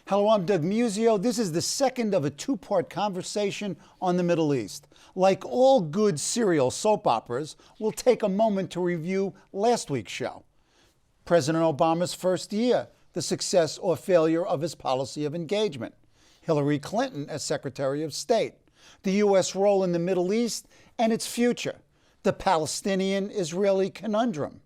Hello, I'm Doug Musio. This is the second of a two-part conversation on the Middle East. Like all good serial soap operas, we'll take a moment to review last week's show. President Obama's first year, the success or failure of his policy of engagement. Hillary Clinton as Secretary of State. The U.S. role in the Middle East and its future. The Palestinian-Israeli conundrum.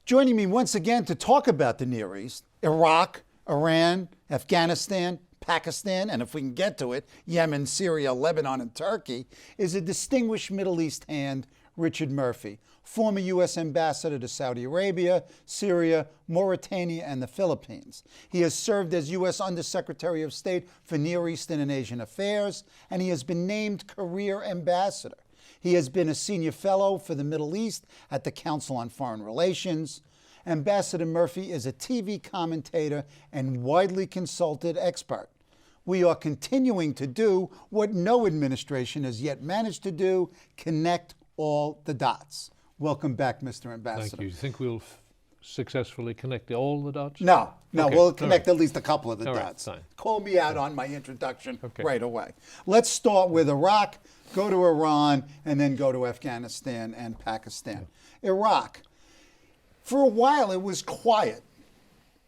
Joining me once again to talk about the Near East, Iraq, Iran, Afghanistan, Pakistan, and if we can get to it, Yemen, Syria, Lebanon, and Turkey, is a distinguished Middle East hand, Richard Murphy, former U.S. ambassador to Saudi Arabia, Syria, Mauritania, and the Philippines. He has served as U.S. Undersecretary of State for Near Eastern and Asian Affairs, and he has been named Career Ambassador. He has been a senior fellow for the Middle East at the Council on Foreign Relations. Ambassador Murphy is a TV commentator and widely consulted expert. We are continuing to do what no administration has yet managed to do, connect all the dots. Welcome back, Mr. Ambassador. Thank you. You think we'll successfully connect all the dots? No, Okay. We'll connect at least a couple of the All right, dots. fine. Call me out on my introduction Okay. right away. Let's start with Iraq, go to Iran, and then go to Afghanistan and Pakistan. Iraq, for a while it was quiet.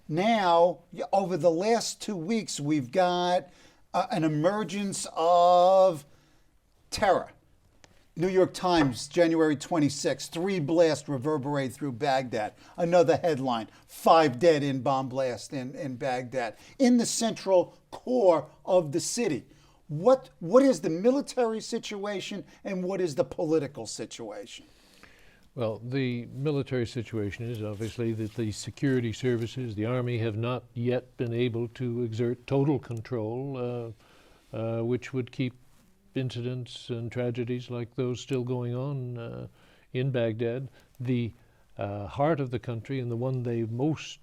Now, over the last 2 weeks, we've got an emergence of terror. New York Times, January 26, 3 blasts reverberate through Baghdad. Another headline, 5 dead in bomb blast in Baghdad. In the central core of the city. What is the military situation and what is the political situation? Well, the military situation is obviously that the security services, the Army, have not yet been able to exert total control, which would keep incidents and tragedies like those still going on in Baghdad. The heart of the country and the one they most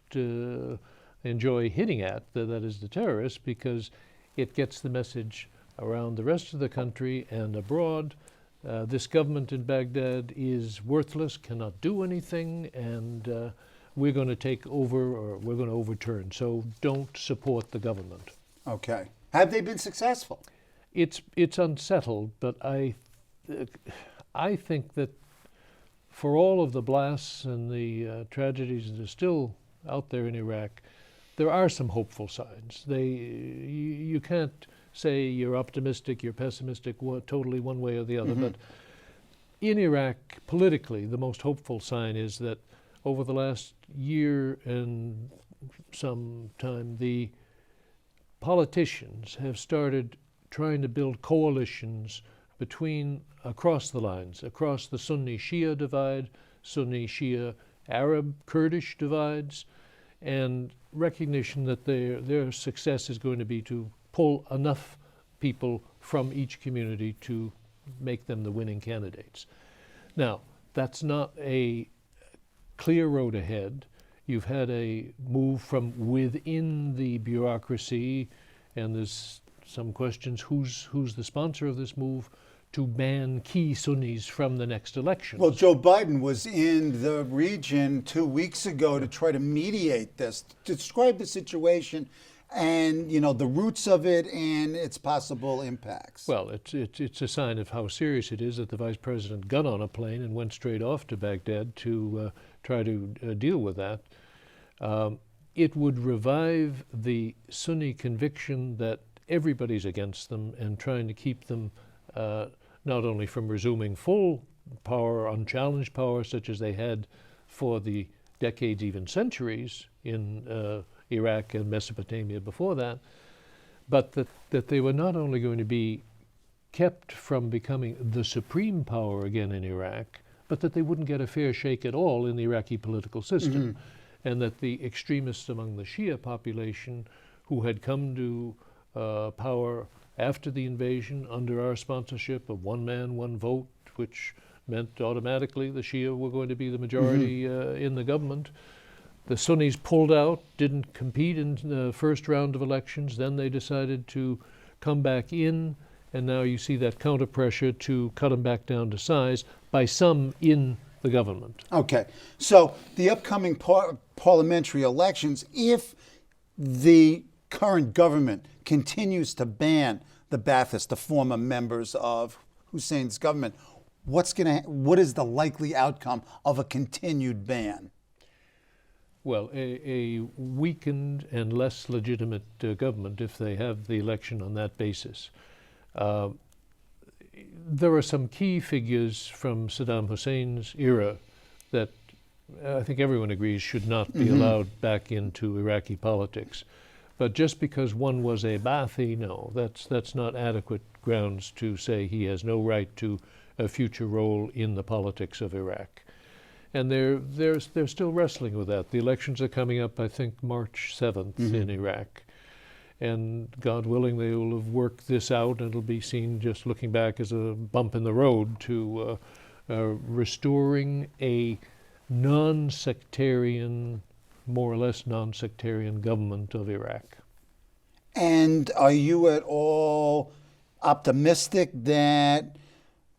enjoy hitting at, that is the terrorists, because it gets the message around the rest of the country and abroad. This government in Baghdad is worthless, cannot do anything, and we're going to take over or we're going to overturn. So don't support the government. Okay. Have they been successful? It's unsettled, but I think that for all of the blasts and the tragedies that are still out there in Iraq, there are some hopeful signs. You can't say you're optimistic, you're pessimistic, totally one way or the other. But in Iraq, politically, the most hopeful sign is that over the last year and some time, the politicians have started trying to build coalitions across the lines, across the Sunni-Shia divide, Sunni-Shia Arab-Kurdish divides, and recognition that their success is going to be to pull enough people from each community to make them the winning candidates. Now, that's not a clear road ahead. You've had a move from within the bureaucracy, and there's some questions who's the sponsor of this move to ban key Sunnis from the next election. Well, Joe Biden was in the region 2 weeks ago to try to mediate this. Describe the situation and, the roots of it and its possible impacts. Well, it's a sign of how serious it is that the vice president got on a plane and went straight off to Baghdad to try to deal with that. It would revive the Sunni conviction that everybody's against them and trying to keep them not only from resuming full power, unchallenged power, such as they had for the decades, even centuries in Iraq and Mesopotamia before that, but that they were not only going to be kept from becoming the supreme power again in Iraq, but that they wouldn't get a fair shake at all in the Iraqi political system, and that the extremists among the Shia population who had come to power after the invasion under our sponsorship of one man, one vote, which meant automatically the Shia were going to be the majority in the government. The Sunnis pulled out, didn't compete in the first round of elections. Then they decided to come back in, and now you see that counter pressure to cut them back down to size by some in the government. Okay, so the upcoming parliamentary elections, if the current government continues to ban the Baathists, the former members of Hussein's government, what is the likely outcome of a continued ban? Well, a weakened and less legitimate government, if they have the election on that basis. There are some key figures from Saddam Hussein's era that I think everyone agrees should not be allowed back into Iraqi politics. But just because one was a Ba'athi, no, that's not adequate grounds to say he has no right to a future role in the politics of Iraq. And they're still wrestling with that. The elections are coming up, I think, March 7th in Iraq. And God willing, they will have worked this out, and it'll be seen, just looking back, as a bump in the road to restoring a non-sectarian, more or less non-sectarian government of Iraq. And are you at all optimistic that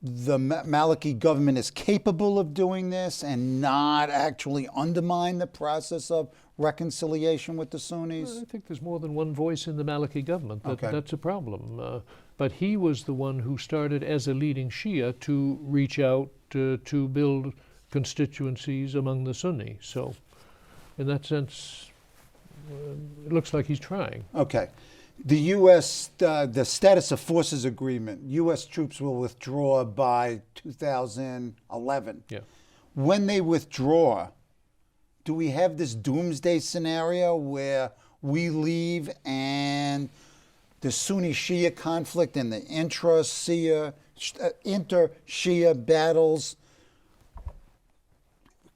the Maliki government is capable of doing this and not actually undermine the process of reconciliation with the Sunnis? I think there's more than one voice in the Maliki government. That's a problem. But he was the one who started, as a leading Shia, to reach out to build constituencies among the Sunni. So in that sense, it looks like he's trying. Okay. The U.S., the status of forces agreement, U.S. troops will withdraw by 2011. Yeah. When they withdraw, do we have this doomsday scenario where we leave and the Sunni-Shia conflict and the inter-Shia battles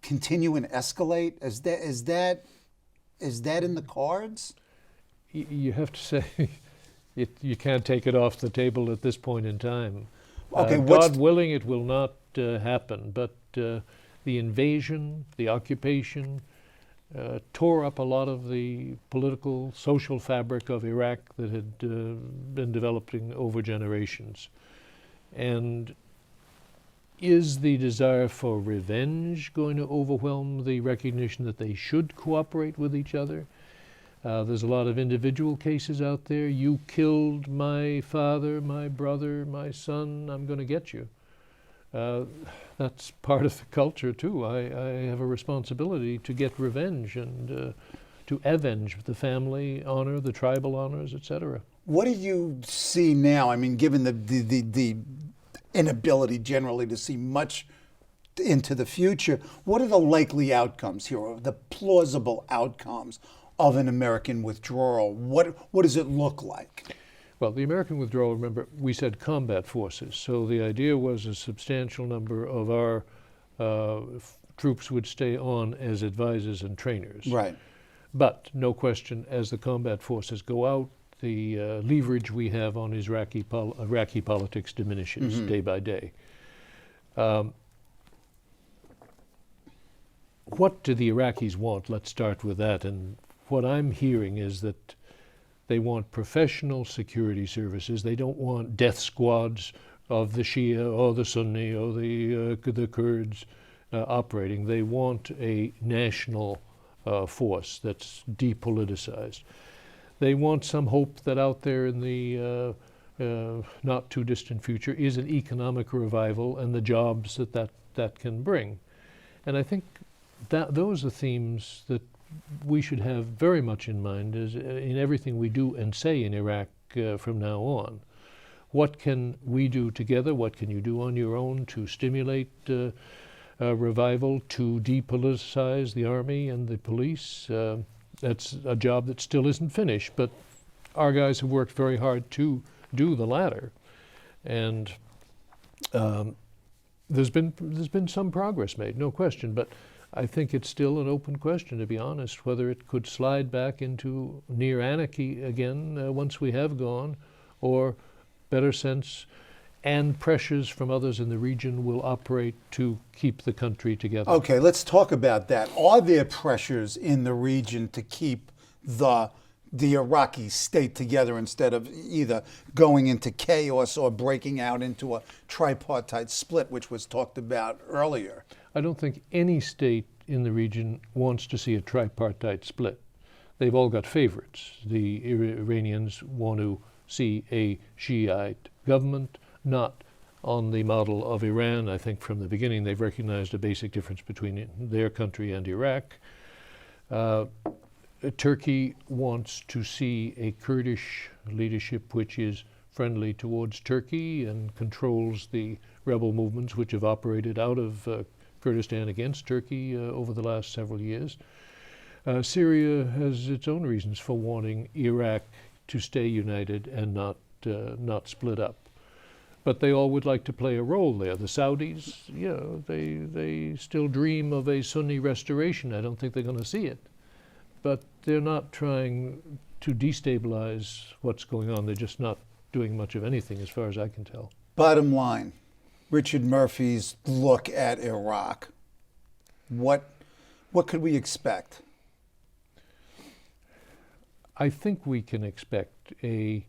continue and escalate? Is that in the cards? You have to say you can't take it off the table at this point in time. Okay, God willing, it will not happen. But the invasion, the occupation, tore up a lot of the political, social fabric of Iraq that had been developing over generations. And is the desire for revenge going to overwhelm the recognition that they should cooperate with each other? There's a lot of individual cases out there. You killed my father, my brother, my son, I'm going to get you. That's part of the culture, too. I have a responsibility to get revenge and to avenge the family honor, the tribal honors, etc. What do you see now? I mean, given the inability generally to see much into the future, what are the likely outcomes here, or the plausible outcomes of an American withdrawal? What does it look like? Well, the American withdrawal, remember, we said combat forces. So the idea was a substantial number of our troops would stay on as advisors and trainers. Right. But no question, as the combat forces go out, the leverage we have on Iraqi politics diminishes day by day. What do the Iraqis want? Let's start with that. And what I'm hearing is that they want professional security services. They don't want death squads of the Shia or the Sunni or the Kurds operating. They want a national force that's depoliticized. They want some hope that out there in the not too distant future is an economic revival and the jobs that can bring. And I think that those are themes that we should have very much in mind as in everything we do and say in Iraq from now on. What can we do together? What can you do on your own to stimulate revival, to depoliticize the army and the police? That's a job that still isn't finished, but our guys have worked very hard to do the latter. And there's been some progress made, no question, but I think it's still an open question, to be honest, whether it could slide back into near anarchy again once we have gone, or better sense, and pressures from others in the region will operate to keep the country together. Okay, let's talk about that. Are there pressures in the region to keep the Iraqi state together instead of either going into chaos or breaking out into a tripartite split, which was talked about earlier? I don't think any state in the region wants to see a tripartite split. They've all got favorites. The Iranians want to see a Shiite government, not on the model of Iran. I think from the beginning they've recognized a basic difference between their country and Iraq. Turkey wants to see a Kurdish leadership which is friendly towards Turkey and controls the rebel movements which have operated out of Kurdistan against Turkey over the last several years. Syria has its own reasons for wanting Iraq to stay united and not split up. But they all would like to play a role there. The Saudis, they still dream of a Sunni restoration. I don't think they're going to see it. But they're not trying to destabilize what's going on. They're just not doing much of anything as far as I can tell. Bottom line, Richard Murphy's look at Iraq. What could we expect? I think we can expect a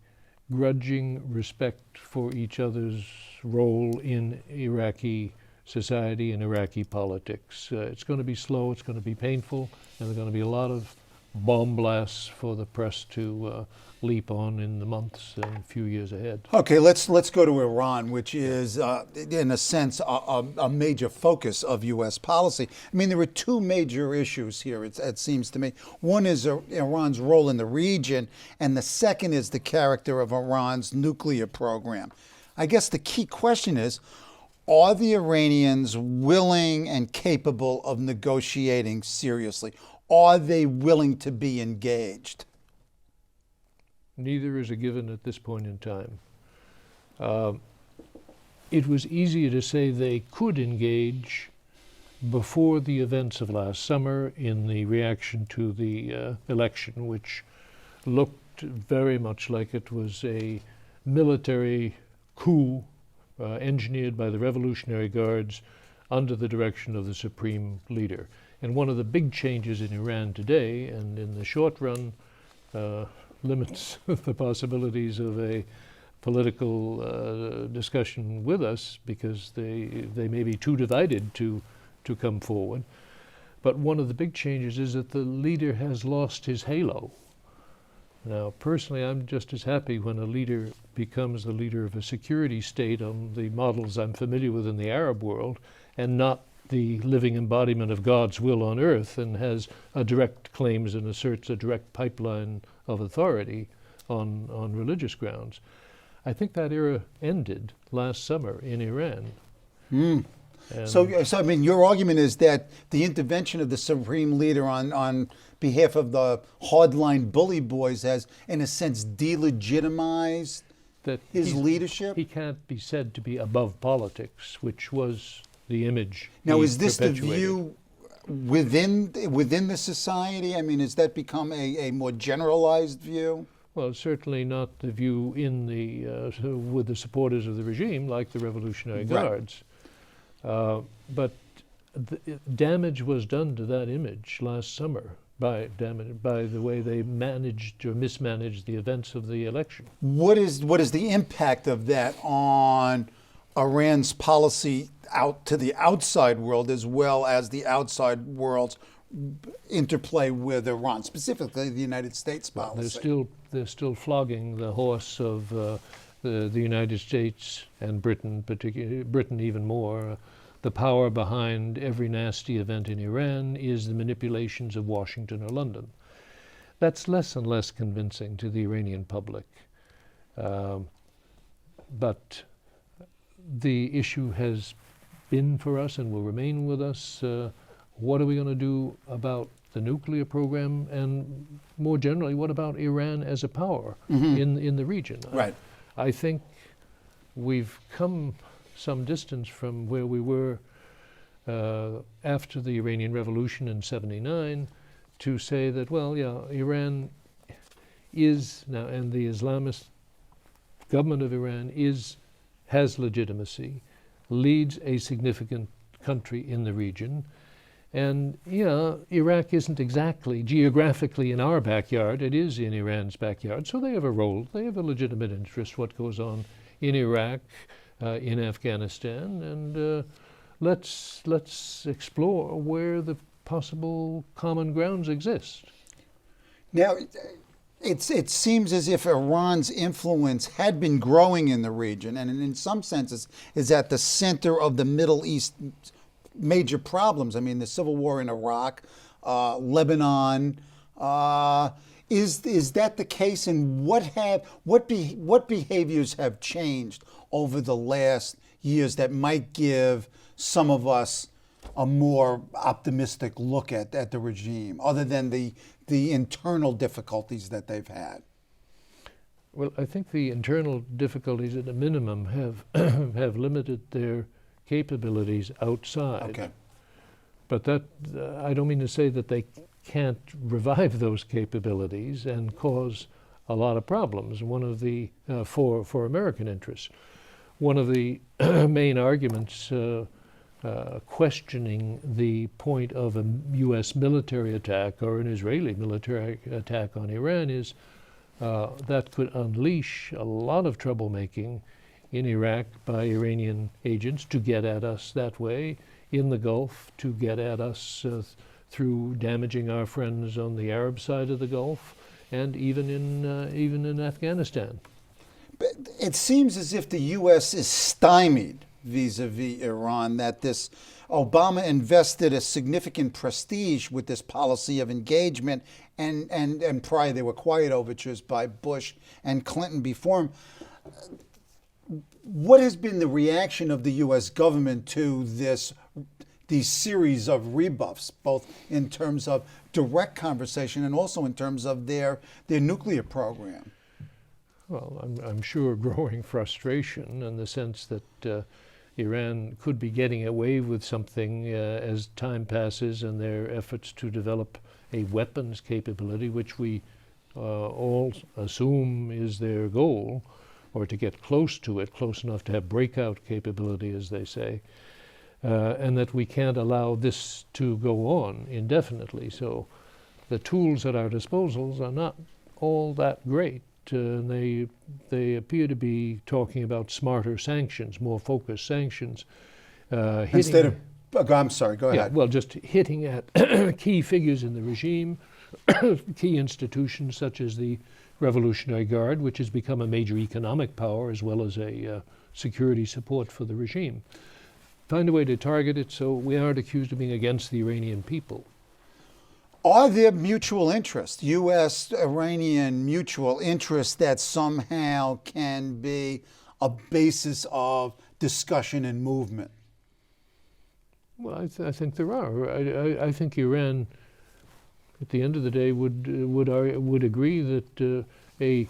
grudging respect for each other's role in Iraqi society and Iraqi politics. It's going to be slow, it's going to be painful, and there are going to be a lot of bomb blasts for the press to leap on in the months and few years ahead. Okay, let's go to Iran, which is, in a sense, a major focus of U.S. policy. I mean, there are two major issues here, it seems to me. One is Iran's role in the region, and the second is the character of Iran's nuclear program. I guess the key question is, are the Iranians willing and capable of negotiating seriously? Are they willing to be engaged? Neither is a given at this point in time. It was easier to say they could engage before the events of last summer in the reaction to the election, which looked very much like it was a military coup engineered by the Revolutionary Guards under the direction of the supreme leader. And one of the big changes in Iran today, and in the short run, limits the possibilities of a political discussion with us because they may be too divided to come forward. But one of the big changes is that the leader has lost his halo. Now, personally, I'm just as happy when a leader becomes the leader of a security state on the models I'm familiar with in the Arab world, and not the living embodiment of God's will on earth and has a direct claims and asserts a direct pipeline of authority on religious grounds. I think that era ended last summer in Iran. So I mean, your argument is that the intervention of the supreme leader on behalf of the hardline bully boys has, in a sense, delegitimized that his leadership? He can't be said to be above politics, which was the image. Now, is this the view within the society? I mean, has that become a more generalized view? Well, certainly not the view in the with the supporters of the regime, like the Revolutionary Guards. But damage was done to that image last summer by the way they managed or mismanaged the events of the election. What is the impact of that on Iran's policy out to the outside world, as well as the outside world's interplay with Iran, specifically the United States policy? They're still flogging the horse of the United States and Britain, particularly Britain even more. The power behind every nasty event in Iran is the manipulations of Washington or London. That's less and less convincing to the Iranian public. But the issue has been for us and will remain with us. What are we going to do about the nuclear program, and more generally, what about Iran as a power in the region? Right. I think we've come some distance from where we were after the Iranian Revolution in '79 to say that, well, yeah, Iran is now, and the Islamist government of Iran has legitimacy, leads a significant country in the region. And yeah, Iraq isn't exactly geographically in our backyard, it is in Iran's backyard. So they have a role, they have a legitimate interest what goes on in Iraq, in Afghanistan, and let's explore where the possible common grounds exist. Now, it seems as if Iran's influence had been growing in the region, and in some senses is at the center of the Middle East major problems. I mean, the civil war in Iraq, Lebanon. Is that the case? And what behaviors have changed over the last years that might give some of us a more optimistic look at the regime, other than the internal difficulties that they've had? Well, I think the internal difficulties at a minimum have limited their capabilities outside. Okay. But that I don't mean to say that they can't revive those capabilities and cause a lot of problems. One of the for American interests, one of the main arguments questioning the point of a U.S. military attack or an Israeli military attack on Iran is that could unleash a lot of troublemaking in Iraq by Iranian agents to get at us that way, in the Gulf to get at us through damaging our friends on the Arab side of the Gulf, and even in Afghanistan. But it seems as if the U.S. is stymied vis-a-vis Iran, that this Obama invested a significant prestige with this policy of engagement, and prior there were quiet overtures by Bush and Clinton before him. What has been the reaction of the U.S. government to these series of rebuffs, both in terms of direct conversation and also in terms of their nuclear program? Well, I'm sure growing frustration in the sense that Iran could be getting away with something as time passes, and their efforts to develop a weapons capability, which we all assume is their goal, or to get close to it, close enough to have breakout capability, as they say, and that we can't allow this to go on indefinitely. So the tools at our disposals are not all that great. They appear to be talking about smarter sanctions, more focused sanctions. Instead of, I'm sorry, go ahead. Yeah, well, just hitting at key figures in the regime, key institutions such as the Revolutionary Guard, which has become a major economic power as well as a security support for the regime. Find a way to target it so we aren't accused of being against the Iranian people. Are there mutual interests, U.S.-Iranian mutual interests, that somehow can be a basis of discussion and movement? Well, I think there are. I think Iran, at the end of the day, would agree that a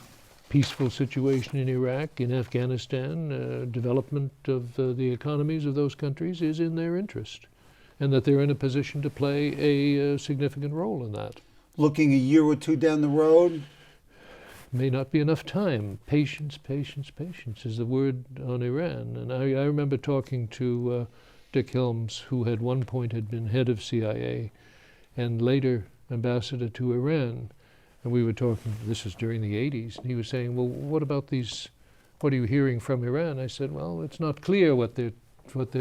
peaceful situation in Iraq, in Afghanistan, development of the economies of those countries is in their interest, and that they're in a position to play a significant role in that. Looking a year or two down the road? May not be enough time. Patience, patience, patience is the word on Iran. And I remember talking to Dick Helms, who at one point had been head of CIA and later ambassador to Iran. And we were talking, this was during the 80s, and he was saying, well, what about these, what are you hearing from Iran? I said, well, it's not clear what they're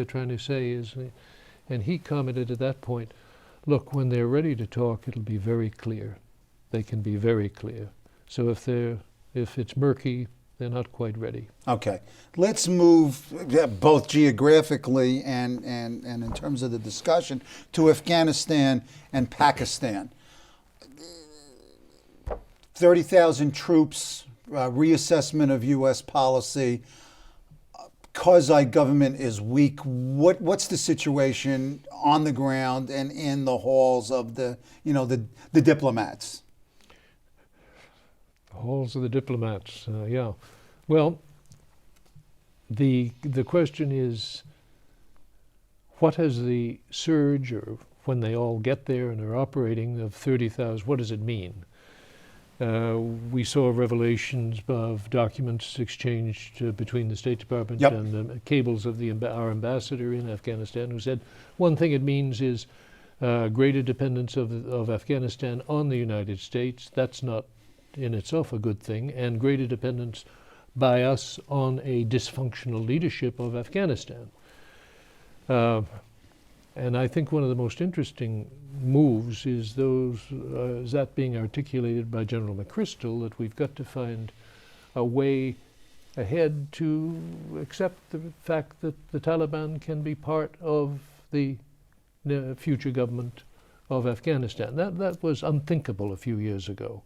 trying to say is. And he commented at that point, look, when they're ready to talk, it'll be very clear. They can be very clear. So if it's murky, they're not quite ready. Okay. Let's move both geographically and in terms of the discussion to Afghanistan and Pakistan. 30,000 troops, reassessment of U.S. policy. Karzai government is weak. What's the situation on the ground and in the halls of the diplomats? Halls of the diplomats, yeah. Well, the question is, what has the surge, or when they all get there and are operating, of 30,000, what does it mean? We saw revelations of documents exchanged between the State Department Yep. and the cables of our ambassador in Afghanistan, who said one thing it means is greater dependence of Afghanistan on the United States. That's not in itself a good thing, and greater dependence by us on a dysfunctional leadership of Afghanistan. And I think one of the most interesting moves is that being articulated by General McChrystal, that we've got to find a way ahead to accept the fact that the Taliban can be part of the future government of Afghanistan. That was unthinkable a few years ago.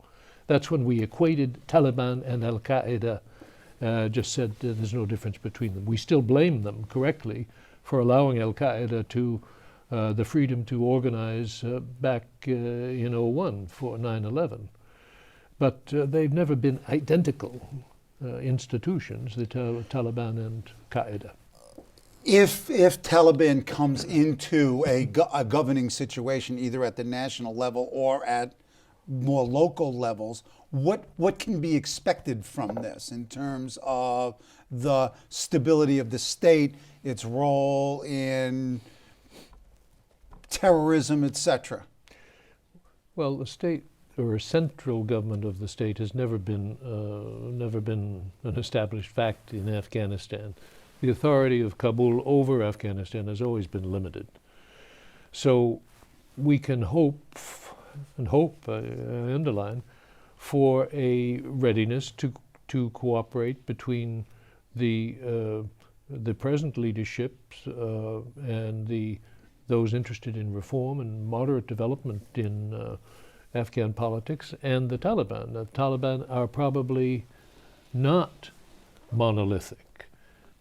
That's when we equated Taliban and Al-Qaeda, just said there's no difference between them. We still blame them correctly for allowing Al-Qaeda to the freedom to organize back in 2001 for 9/11. But they've never been identical institutions, the Taliban and Qaeda. If Taliban comes into a governing situation, either at the national level or at more local levels, what can be expected from this in terms of the stability of the state, its role in terrorism, etc.? Well, the state or central government of the state has never been an established fact in Afghanistan. The authority of Kabul over Afghanistan has always been limited. So we can hope, I underline, for a readiness to cooperate between the present leaderships and those interested in reform and moderate development in Afghan politics and the Taliban. The Taliban are probably not monolithic.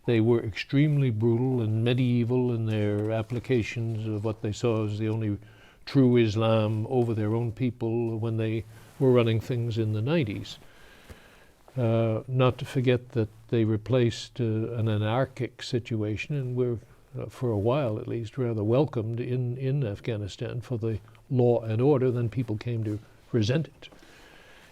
They were extremely brutal and medieval in their applications of what they saw as the only true Islam over their own people when they were running things in the 90s. Not to forget that they replaced an anarchic situation and were, for a while at least, rather welcomed in Afghanistan for the law and order. Then people came to resent it.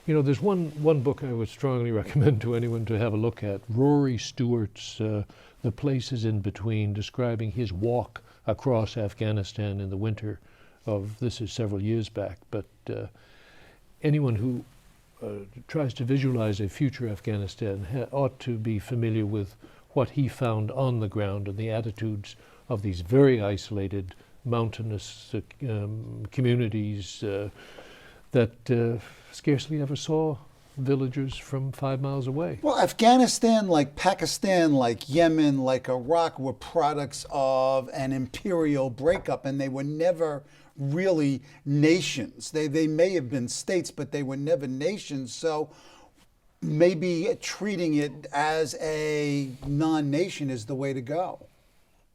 You know, there's one book I would strongly recommend to anyone to have a look at, Rory Stewart's The Places in Between, describing his walk across Afghanistan in the winter of, this is several years back, but anyone who tries to visualize a future Afghanistan ought to be familiar with what he found on the ground and the attitudes of these very isolated mountainous communities that scarcely ever saw villagers from 5 miles away. Well, Afghanistan, like Pakistan, like Yemen, like Iraq, were products of an imperial breakup, and they were never really nations. They may have been states, but they were never nations. So maybe treating it as a non-nation is the way to go.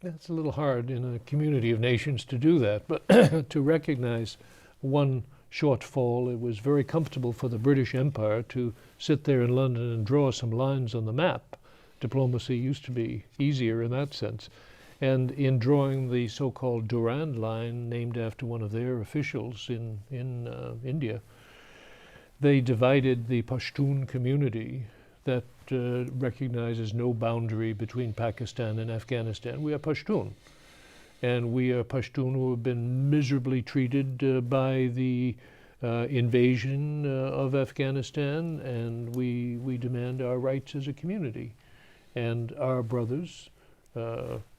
It's a little hard in a community of nations to do that, but to recognize one shortfall, it was very comfortable for the British Empire to sit there in London and draw some lines on the map. Diplomacy used to be easier in that sense. And in drawing the so-called Durand Line, named after one of their officials in India, they divided the Pashtun community that recognizes no boundary between Pakistan and Afghanistan. We are Pashtun. And we are Pashtun who have been miserably treated by the invasion of Afghanistan, and we demand our rights as a community. And our brothers,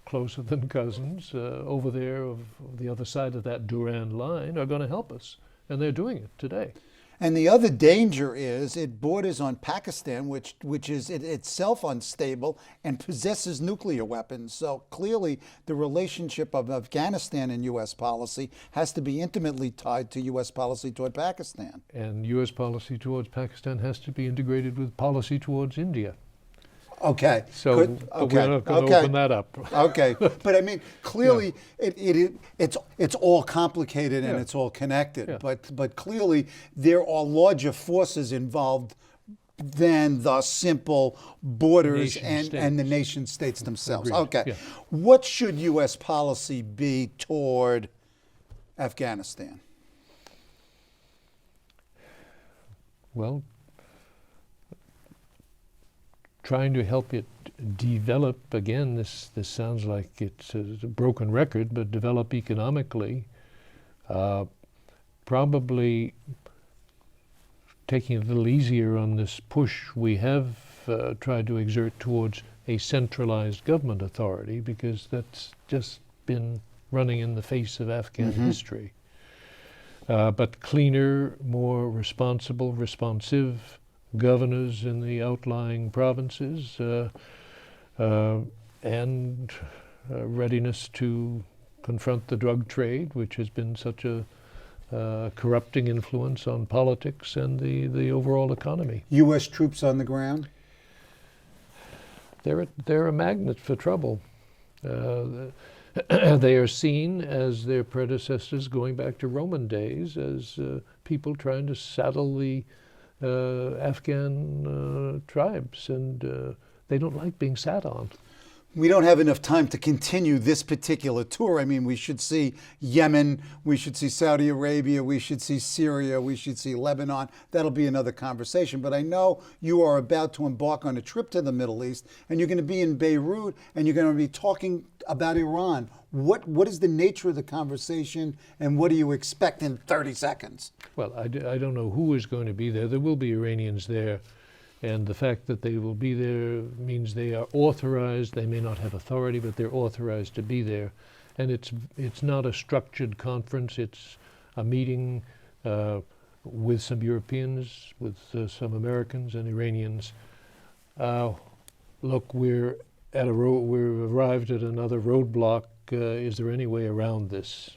closer than cousins, over there of the other side of that Durand Line, are going to help us. And they're doing it today. And the other danger is it borders on Pakistan, which is itself unstable and possesses nuclear weapons. So clearly the relationship of Afghanistan and U.S. policy has to be intimately tied to U.S. policy toward Pakistan. And U.S. policy towards Pakistan has to be integrated with policy towards India. Okay. So but we're not going to open that up. Okay. But I mean, clearly it's all complicated and it's all connected. Yeah. But clearly there are larger forces involved than the simple borders and the nation states themselves. Agreed. Okay. Yeah. What should U.S. policy be toward Afghanistan? well, trying to help it develop, again, this sounds like it's a broken record, but develop economically, probably taking it a little easier on this push we have tried to exert towards a centralized government authority, because that's just been running in the face of Afghan history. But cleaner, more responsible, responsive governors in the outlying provinces, and readiness to confront the drug trade, which has been such a corrupting influence on politics and the overall economy. U.S. troops on the ground? They're a magnet for trouble. They are seen as their predecessors, going back to Roman days, as people trying to saddle the Afghan tribes, and they don't like being sat on. We don't have enough time to continue this particular tour. I mean, we should see Yemen, we should see Saudi Arabia, we should see Syria, we should see Lebanon. That'll be another conversation. But I know you are about to embark on a trip to the Middle East, and you're going to be in Beirut, and you're going to be talking about Iran. What is the nature of the conversation, and what do you expect in 30 seconds? Well, I don't know who is going to be there. There will be Iranians there. And the fact that they will be there means they are authorized. They may not have authority, but they're authorized to be there. And it's not a structured conference. It's a meeting with some Europeans, with some Americans and Iranians. Look, we're arrived at another roadblock. Is there any way around this?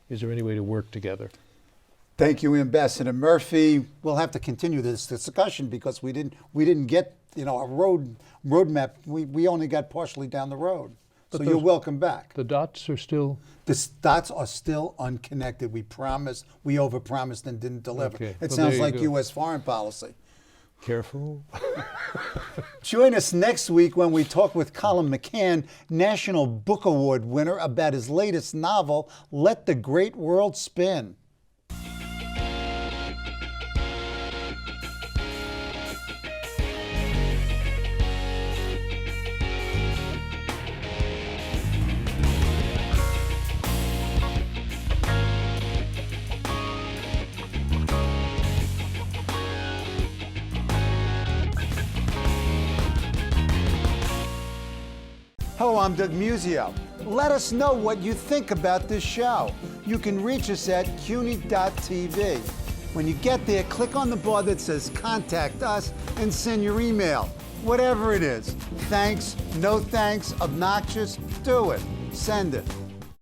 Is there any way to work together? Thank you, Ambassador Murphy. We'll have to continue this discussion because we didn't get a roadmap. We only got partially down the road. But so you're welcome back. The dots are still. The dots are still unconnected. We promised, we overpromised and didn't deliver. Okay. It sounds like U.S. foreign policy. Careful. Join us next week when we talk with Colin McCann, National Book Award winner, about his latest novel, Let the Great World Spin. Hello, I'm Doug Musio. Let us know what you think about this show. You can reach us at CUNY.tv. When you get there, click on the bar that says Contact Us and send your email. Whatever it is. Thanks, no thanks, obnoxious, do it. Send it.